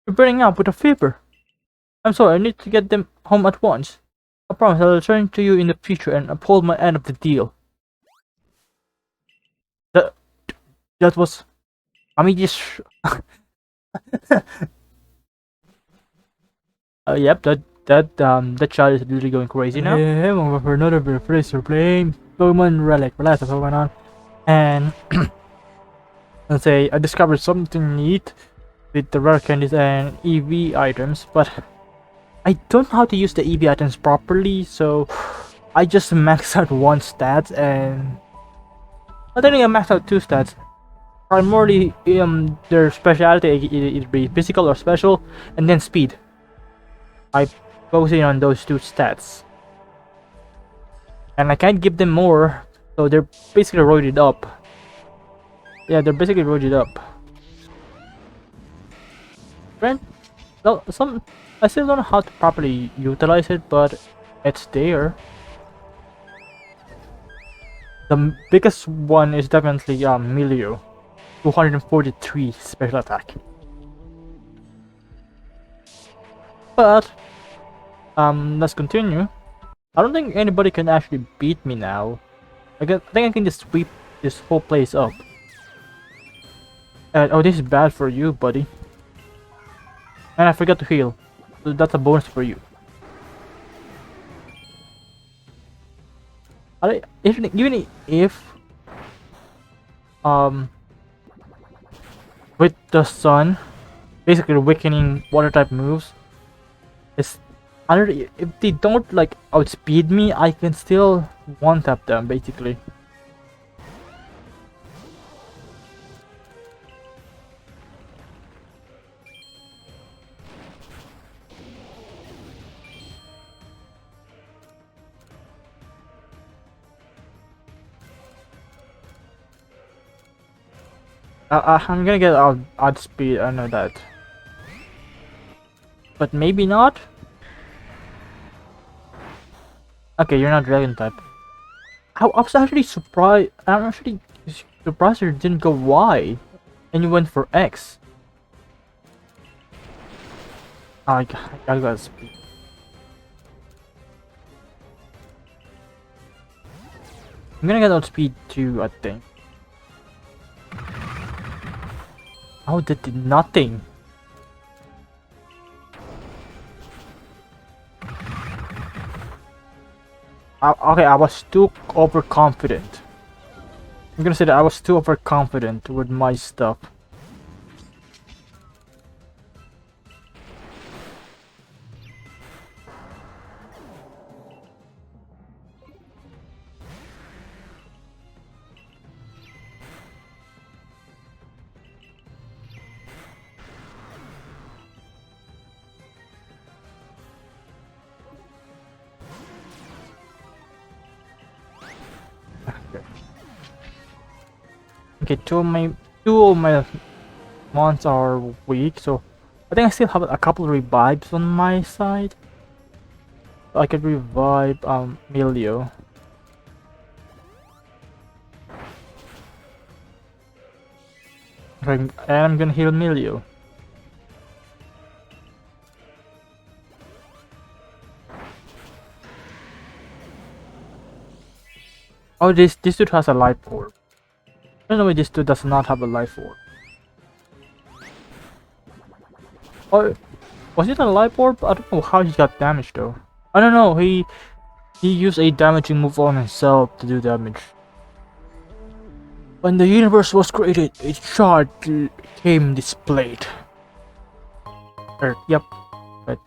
You're burning up with a fever. I'm sorry, I need to get them home at once. I promise I'll return to you in the future and uphold my end of the deal. That that was. I mean, just. Yep. That child is literally going crazy now. Hey, I'm over for another place we're playing Pokemon Relic. Relax, that's what's going on. And let's say I discovered something neat with the rare candies and EV items, but I don't know how to use the EV items properly, so I just maxed out one stat and I think I maxed out two stats. Primarily, their specialty either be physical or special, and then speed. I focusing on those two stats, and I can't give them more, so they're basically roided up. Yeah, they're basically roided up. Friend, well, I still don't know how to properly utilize it, but it's there. The biggest one is definitely Milio, 243 special attack. But let's continue. I don't think anybody can actually beat me now. I think I can just sweep this whole place up. Oh, this is bad for you, buddy. And I forgot to heal. So that's a bonus for you. Even if with the sun basically weakening water type moves, it's if they don't like outspeed me, I can still one tap them basically. I'm gonna get outspeed, I know that. But maybe not? Okay, you're not dragon type. I was actually surprised. I'm actually surprised you didn't go Y and you went for X. I got speed. I'm gonna get outspeed too, I think. Oh, that did nothing. Okay, I was too overconfident. I'm gonna say that I was too overconfident with my stuff. Okay, two of my mons are weak, so I think I still have a couple of revives on my side. I could revive Milio. And I'm gonna heal Milio. Oh, this dude has a life orb. I don't know why this dude does not have a life orb. Oh, was it a life orb? I don't know how he got damaged though. I don't know. He used a damaging move on himself to do damage. When the universe was created, a shard came displayed. Earth, yep. But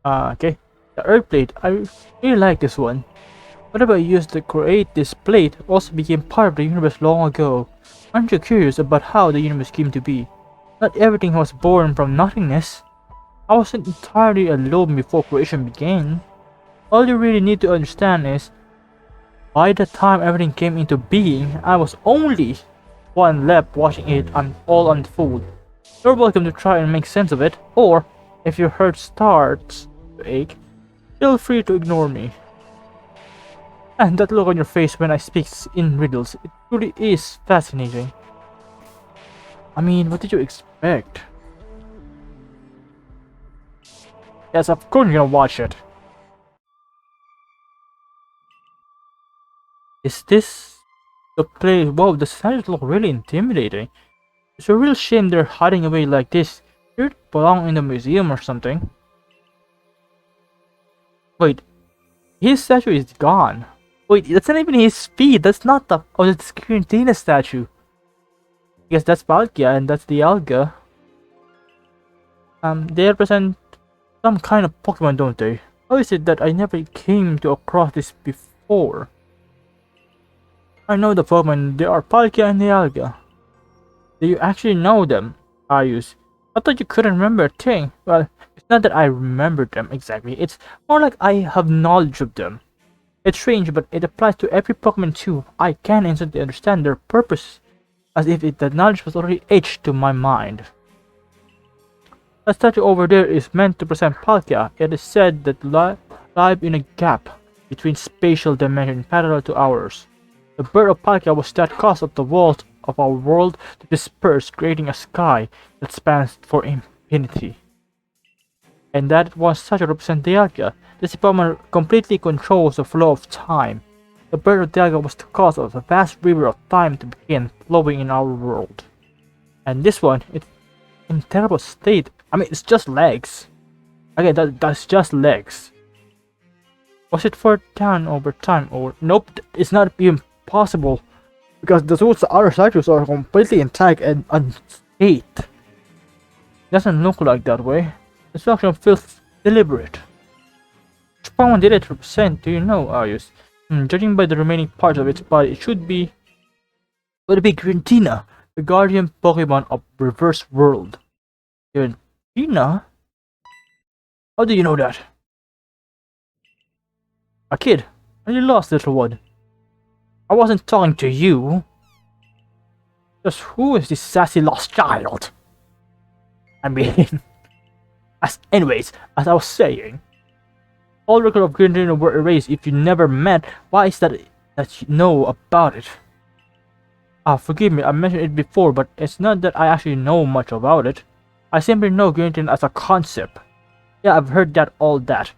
okay. The Earth plate. I really like this one. Whatever I used to create this plate also became part of the universe long ago. Aren't you curious about how the universe came to be? Not everything was born from nothingness. I wasn't entirely alone before creation began. All you really need to understand is, by the time everything came into being, I was only one left watching it all unfold. You're welcome to try and make sense of it, or, if your heart starts to ache, feel free to ignore me. And that look on your face when I speak in riddles, it truly is fascinating. I mean, what did you expect? Yes, of course you're gonna watch it. Is this the place? Wow, the statues look really intimidating. It's a real shame they're hiding away like this. They belong in a museum or something. Wait, his statue is gone. Wait, that's not even his feet. That's not the. Oh, that's Quintina's statue. Yes, that's Palkia and that's the Alga. They represent some kind of Pokemon, don't they? How is it that I never came to across this before? I know the Pokemon. They are Palkia and the Alga. Do you actually know them, Ayus? I thought you couldn't remember a thing. Well, it's not that I remember them exactly. It's more like I have knowledge of them. It's strange, but it applies to every Pokemon too. I can instantly understand their purpose, as if that knowledge was already etched to my mind. The statue over there is meant to present Palkia. It is said that live in a gap between spatial dimensions parallel to ours. The birth of Palkia was that caused of the walls of our world to disperse, creating a sky that spans for infinity. And that was such a represent Dialga. This Pokemon completely controls the flow of time. The birth of Dialga was the cause of the vast river of time to begin flowing in our world. And this one, it's in terrible state. I mean, it's just legs. Again, that's just legs. Was it further down over time or nope? It's not even possible because the other statues are completely intact and unscathed. Doesn't look like that way. The structure feels deliberate. Which Pokemon did it represent? Do you know, Arius? Judging by the remaining parts of its body, it should be. Would it be Grantina, the guardian Pokemon of Reverse World? Grantina? How do you know that? A kid? Are you lost, little one? I wasn't talking to you. Just who is this sassy lost child? I mean, anyways, as I was saying, all record of Grantina were erased if you never met. Why is that you know about it? Forgive me, I mentioned it before, but it's not that I actually know much about it. I simply know Grantina as a concept. Yeah, I've heard that all that.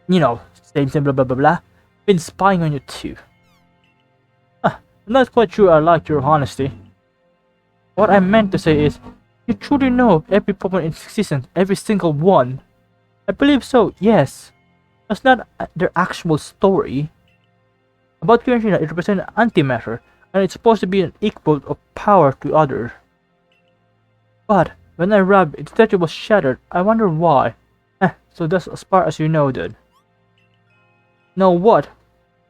You know, same blah blah blah blah. Been spying on you too. I'm not quite sure I like your honesty. What I meant to say is, you truly know every Pokemon in existence, every single one. I believe so, yes. That's not their actual story. About Giratina, it represents antimatter, and it's supposed to be an equal of power to others. But when I rubbed, its statue was shattered. I wonder why. So that's as far as you know then. Know what?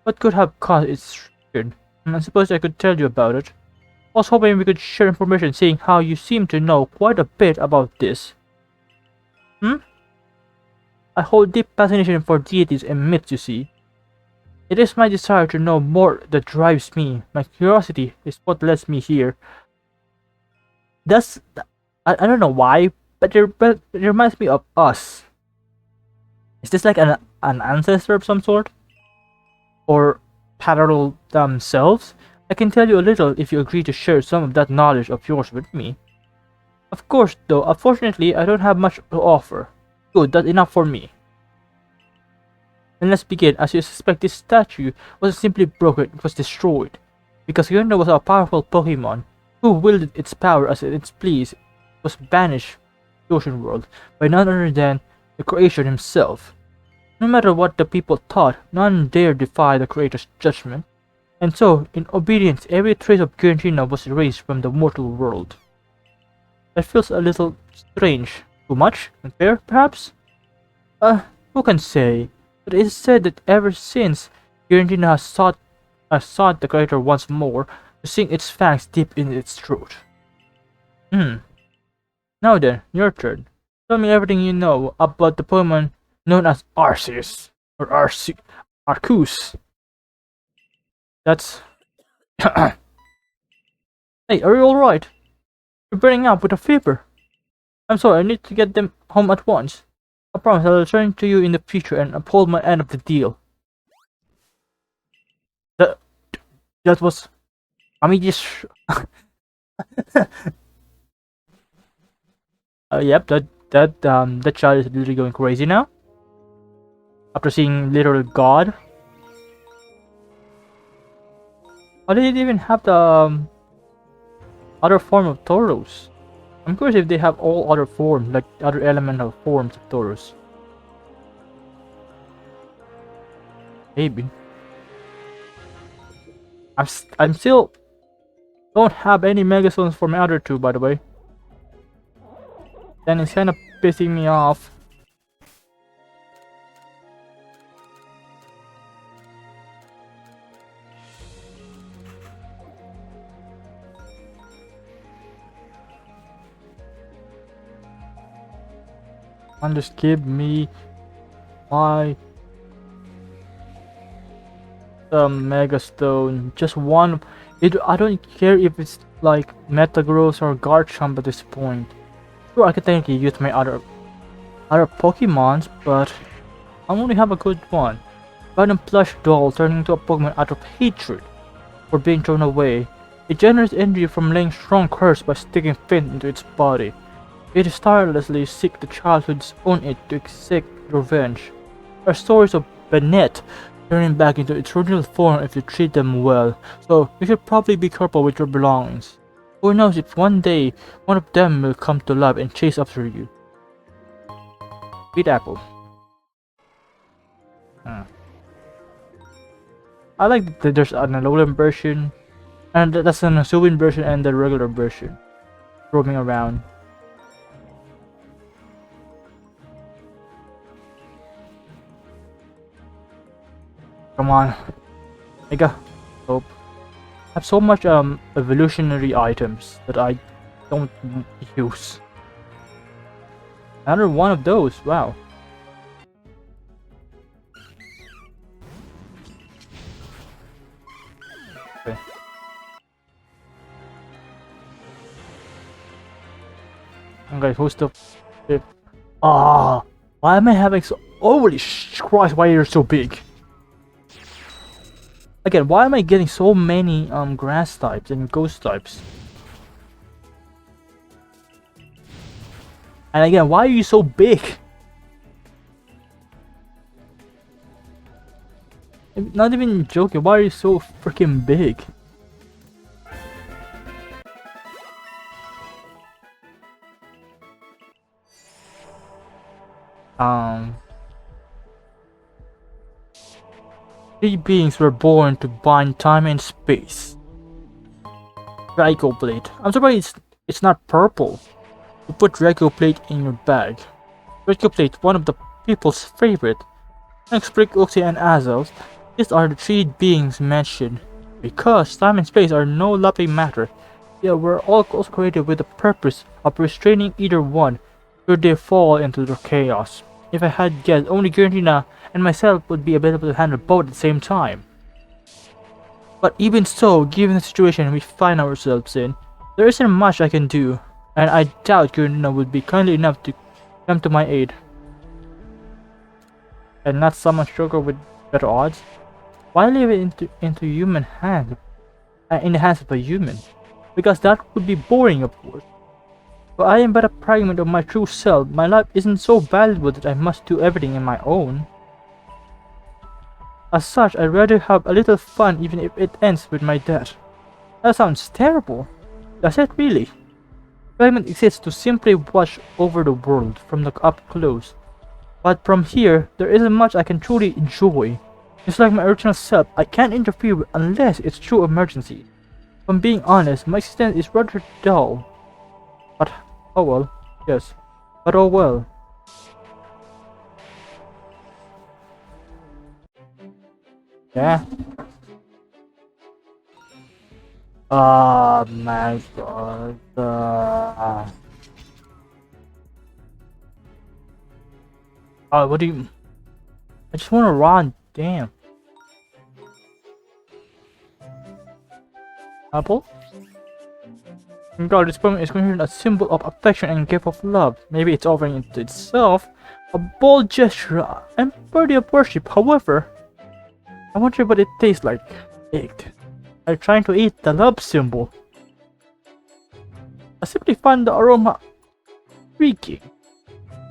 What could have caused its shattered? I suppose I could tell you about it. I was hoping we could share information, seeing how you seem to know quite a bit about this. I hold deep fascination for deities and myths, you see. It is my desire to know more that drives me. My curiosity is what lets me here. I don't know why, but it reminds me of us. Is this like an ancestor of some sort? Or parallel themselves? I can tell you a little if you agree to share some of that knowledge of yours with me. Of course, though, unfortunately, I don't have much to offer. Good, that's enough for me. And let's begin. As you suspect, this statue wasn't simply broken, it was destroyed. Because Yonda was a powerful Pokemon, who wielded its power as it pleased, it was banished from the ocean world by none other than the Creator himself. No matter what the people thought, none dared defy the Creator's judgment. And so, in obedience, every trace of Giratina was erased from the mortal world. That feels a little strange. Too much? Unfair, perhaps? Who can say? But it is said that ever since, Giratina has sought the Creator once more to sink its fangs deep in its throat. Now then, your turn. Tell me everything you know about the Pokemon known as Arceus. Or Arceus. That's... Hey, are you alright? You're burning up with a fever. I'm sorry, I need to get them home at once. I promise I'll return to you in the future and uphold my end of the deal. That was... I mean, just... yep, that child is literally going crazy now after seeing literal God. How did it even have the other form of Tauros? I'm curious if they have all other forms, like other elemental forms of Tauros. Maybe. I'm still don't have any Megastones for my other two, by the way. Then it's kind of pissing me off. And just give me my Megastone. Just one. I don't care if it's like Metagross or Garchomp at this point. Sure, I could technically use my other Pokemons, but I only have a good one. Random plush doll turning into a Pokemon out of hatred for being thrown away. It generates energy from laying strong curse by sticking flint into its body. It is tirelessly seek the childhood's own it to exact revenge. There are stories of Bennett turning back into its original form if you treat them well, so you should probably be careful with your belongings. Who knows if one day one of them will come to life and chase after you. Sweet apple. I like that there's an Alolan version, and that's an Asuwin version and the regular version roaming around. Come on, Mega. Hope. I have so much evolutionary items that I don't use. Another one of those. Wow. Okay. Okay, who's the? Ah, why am I having so? Holy Christ! Why are you so big? Again, why am I getting so many grass types and ghost types? And again, why are you so big? I'm not even joking, why are you so freaking big? Three beings were born to bind time and space. Draco Plate. I'm surprised it's not purple. You put Draco Plate in your bag. Draco Plate, one of the people's favorite. Thanks Brick, Oxy, and Azels, these are the three beings mentioned. Because time and space are no laughing matter, they were all also created with the purpose of restraining either one should they fall into the chaos. If I had guessed, only Giratina and myself would be able to handle both at the same time. But even so, given the situation we find ourselves in, there isn't much I can do, and I doubt Giratina would be kindly enough to come to my aid. And not summon Sugar with better odds? Why leave it into human hands, in the hands of a human? Because that would be boring, of course. But I am but a fragment of my true self. My life isn't so valuable that I must do everything on my own. As such, I'd rather have a little fun even if it ends with my death. That sounds terrible. Does it really? Fragment exists to simply watch over the world from up close. But from here, there isn't much I can truly enjoy. Just like my original self, I can't interfere unless it's true emergency. If I'm being honest, my existence is rather dull. But oh well, yes. But oh well. Yeah. Oh my god. What do you? I just want to run. Damn. Apple? God, this poem is considered a symbol of affection and gift of love. Maybe it's offering it to itself a bold gesture and worthy of worship. However, I wonder what it tastes like. Baked. I'm trying to eat the love symbol. I simply find the aroma freaking.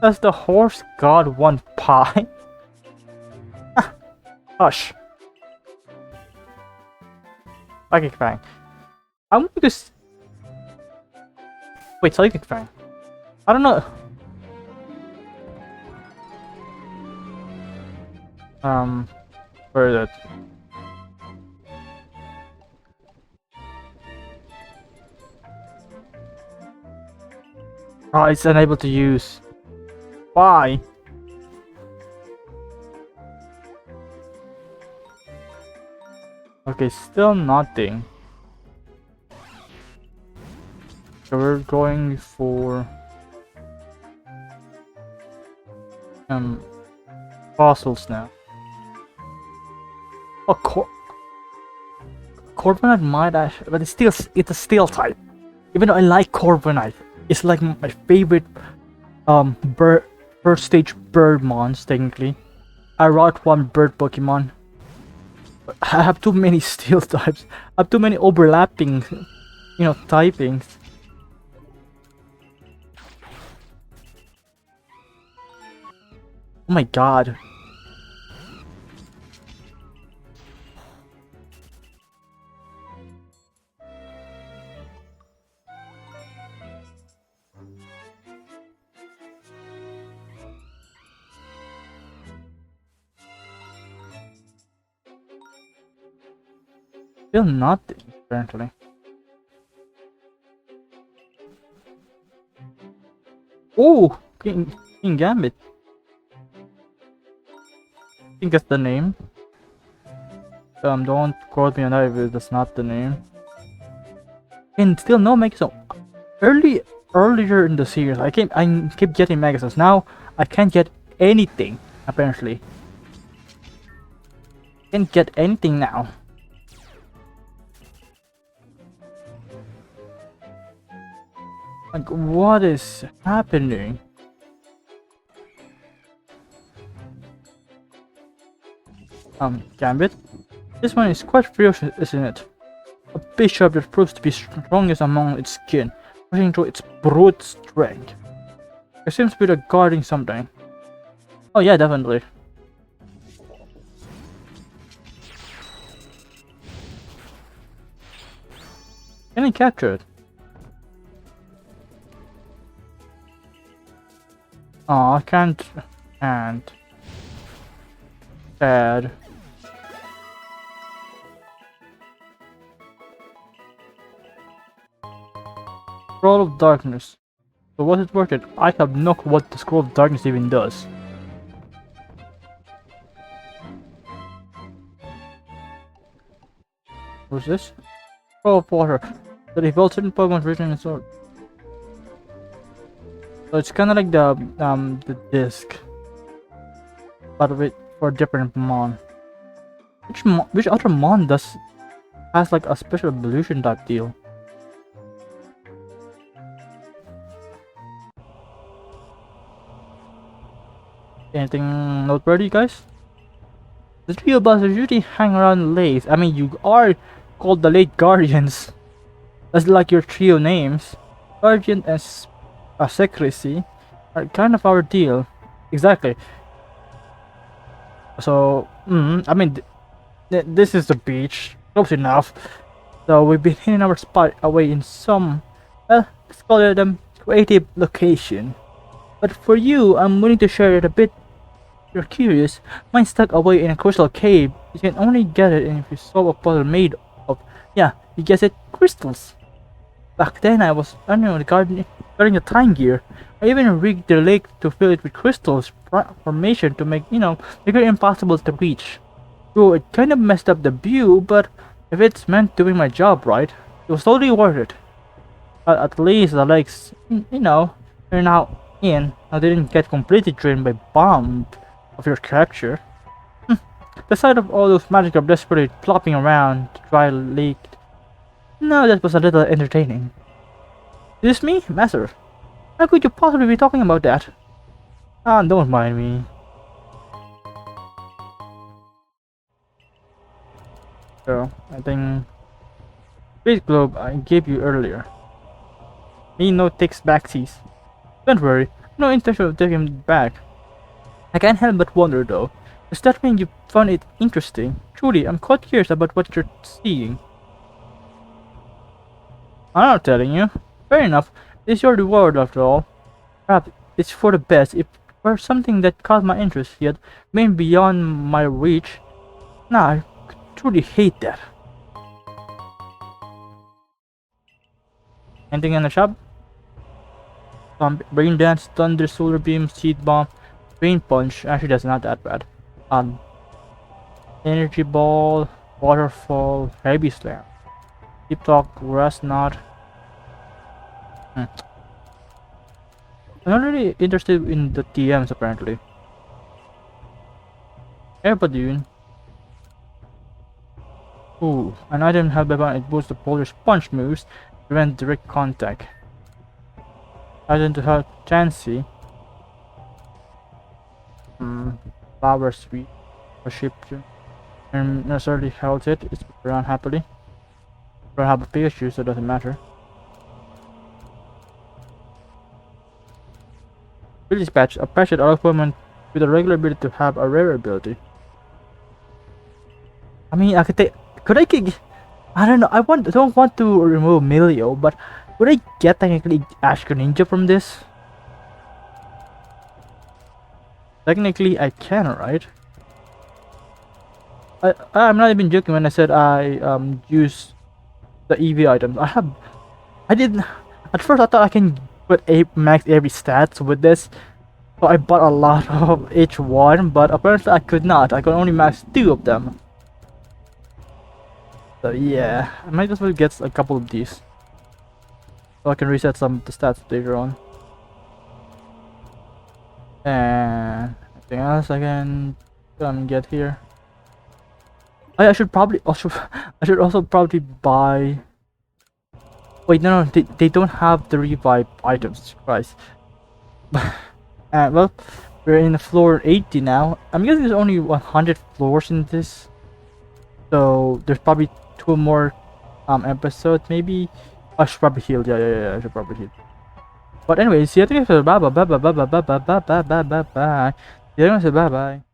Does the horse god want pie? Hush. Psychic Fang. I'm going to wait, Psychic Fang. I don't know. Where is it? Oh, it's unable to use. Why? Okay, still nothing. So we're going for fossils now. Oh, Corbinite might actually, but it's a steel type. Even though I like Corbinite, it's like my favorite first stage bird mons technically. I wrote one bird Pokemon. I have too many steel types. I have too many overlapping, typings. Oh my god. Still nothing, apparently. Oh! King Gambit. I think that's the name. Don't quote me on that if that's not the name. And still no Megazone. Earlier in the series, I keep getting Megazones. Now I can't get anything, apparently. Can't get anything now. Like, what is happening? Gambit? This one is quite ferocious, isn't it? A bishop that proves to be strongest among its kin, pushing through its brute strength. It seems to be guarding something. Oh yeah, definitely. Can I capture it? Oh, I can't. Bad. Scroll of Darkness. So was it worth it? I have no clue what the Scroll of Darkness even does. What's this? Scroll of Water. So they built certain Pokemon's written in the sword. So it's kinda like the disc. But of it for different mon. Which other mon has like a special evolution type deal? Anything noteworthy, guys? The three of us usually hang around late. I mean, you are called the Late Guardians. That's like your trio names. Guardian and Secrecy are kind of our deal. Exactly. So, I mean, this is the beach. Close enough. So we've been hitting our spot away in some, well, let's call it a creative location. But for you, I'm willing to share it a bit. If you're curious, mine's stuck away in a crystal cave. You can only get it if you solve a puzzle made of, yeah, you guessed it, crystals. Back then I was regarding the time gear. I even rigged the lake to fill it with crystals formation to make it impossible to reach. So it kind of messed up the view, but if it's meant doing my job right, it was totally worth it. At least the lakes, are now in. I didn't get completely drained by bomb of your capture. The sight of all those magic of desperately flopping around the dry lake. No, that was a little entertaining. Is this me, Master? How could you possibly be talking about that? Ah, don't mind me. So, I think Space Globe I gave you earlier. Me no takes backsies. Don't worry, No intention of taking it back. I can't help but wonder though. Does that mean you found it interesting? Truly, I'm quite curious about what you're seeing. I'm not telling you. Fair enough. It's your reward after all. Perhaps it's for the best. If were something that caught my interest yet remained beyond my reach, nah, I truly hate that. Anything in the shop? Brain dance, thunder, solar beam, seed bomb, brain punch. Actually, that's not that bad. Um, energy ball, waterfall, heavy slam, deep talk, rust knot. Hmm. I'm not really interested in the TMs apparently. Airpod Dune. Ooh, an item held by one, it boosts the bowler's punch moves, prevent direct contact. Item to help Chansey. Flower sweet or ship to and necessarily held it, it's around happily. I don't have a Pikachu, so it doesn't matter. Ability patch, a patch that allows Pokemon with a regular ability to have a rare ability. I mean, I could take. Could I get? I don't know. Don't want to remove Milio, but would I get technically Ash Ninja from this? Technically, I can, right? I'm not even joking when I said I use the EV items. I didn't. At first, I thought I can put max every stats with this, so I bought a lot of each one. But apparently, I could not. I could only max 2 of them. So yeah, I might as well get a couple of these, so I can reset some of the stats later on. And anything else I can get here? I should probably also I should also probably buy. Wait, no, they don't have the revive items. Christ. Well, we're in floor 80 now. I'm guessing there's only 100 floors in this, so there's probably 2 more episodes. Maybe I should probably heal. Yeah. I should probably heal. But anyways, see you next time. Bye bye. See you next time. Bye bye.